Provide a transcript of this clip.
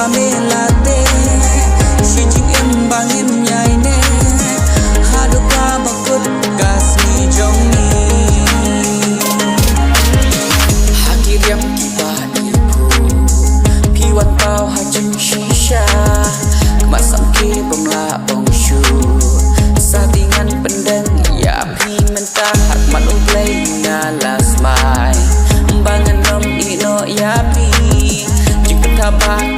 melate Shijing em bangin nyai ne Haduka bakut kasmi jongi Hakiriam kibaniku Piwan pau hajim shisha Kemasam ke bongla bongshu Satingan pendeng ya pi mentah hak manu play ngalas mai Bangan nom ino ya pi Jika kabah